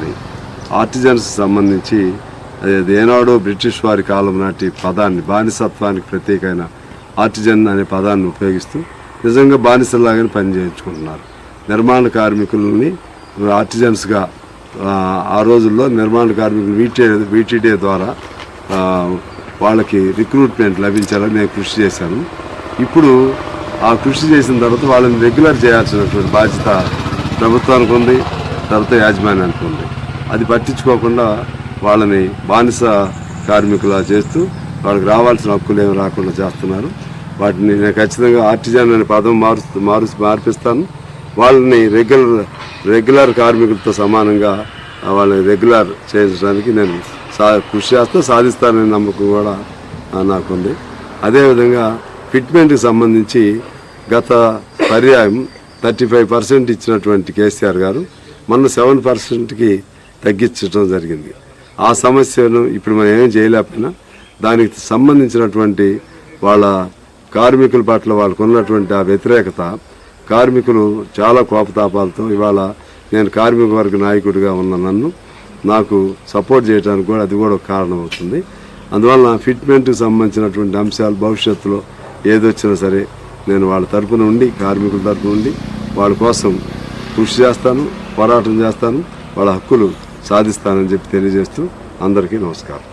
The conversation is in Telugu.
వచ్చినాయి. ఆర్టిజన్స్ సంబంధించి అది ఏనాడో బ్రిటిష్ వారి కాలం నాటి పదాన్ని, బానిసత్వానికి ప్రత్యేకమైన ఆర్టిజన్ అనే పదాన్ని ఉపయోగిస్తూ నిజంగా బానిసలాగానే పనిచేయించుకుంటున్నారు. నిర్మాణ కార్మికులని ఆర్టిజన్స్గా ఆ రోజుల్లో నిర్మాణ కార్మికులు వీటీడే ద్వారా వాళ్ళకి రిక్రూట్మెంట్ లభించాలని నేను కృషి చేశాను. ఇప్పుడు ఆ కృషి చేసిన తర్వాత వాళ్ళని రెగ్యులర్ చేయాల్సినటువంటి బాధ్యత ప్రభుత్వానికి ఉంది, తర్వాత యాజమాన్యానికి ఉంది. అది పట్టించుకోకుండా వాళ్ళని బానిస కార్మికులా చేస్తూ వాళ్ళకి రావాల్సిన హక్కులు ఏమి రాకుండా చేస్తున్నారు. వాటిని నేను ఖచ్చితంగా ఆర్టిజన్ అనే పదం మార్పిస్తాను. వాళ్ళని రెగ్యులర్ కార్మికులతో సమానంగా వాళ్ళని రెగ్యులర్ చేయించడానికి నేను కృషి చేస్తూ సాధిస్తాననే నమ్మకం కూడా నాకుంది. అదేవిధంగా ఫిట్మెంట్కి సంబంధించి గత పర్యాయం 35% ఇచ్చినటువంటి కేసీఆర్ గారు మొన్న 7%కి తగ్గించడం జరిగింది. ఆ సమస్యను ఇప్పుడు మనం ఏం చేయలేకపోయినా దానికి సంబంధించినటువంటి వాళ్ళ కార్మికుల పట్ల వాళ్ళకు ఉన్నటువంటి ఆ వ్యతిరేకత, కార్మికులు చాలా కోపతాపాలతో ఇవాళ నేను కార్మిక వర్గ నాయకుడిగా ఉన్న నన్ను నాకు సపోర్ట్ చేయడానికి కూడా అది కూడా ఒక కారణం అవుతుంది. అందువల్ల ఫిట్మెంట్కి సంబంధించినటువంటి అంశాలు భవిష్యత్తులో ఏదొచ్చినా సరే నేను వాళ్ళ తరపున ఉండి, కార్మికుల తరపున ఉండి వాళ్ళ కోసం కృషి చేస్తాను, పోరాటం చేస్తాను, వాళ్ళ హక్కులు సాధిస్తానని చెప్పి తెలియజేస్తూ అందరికీ నమస్కారం.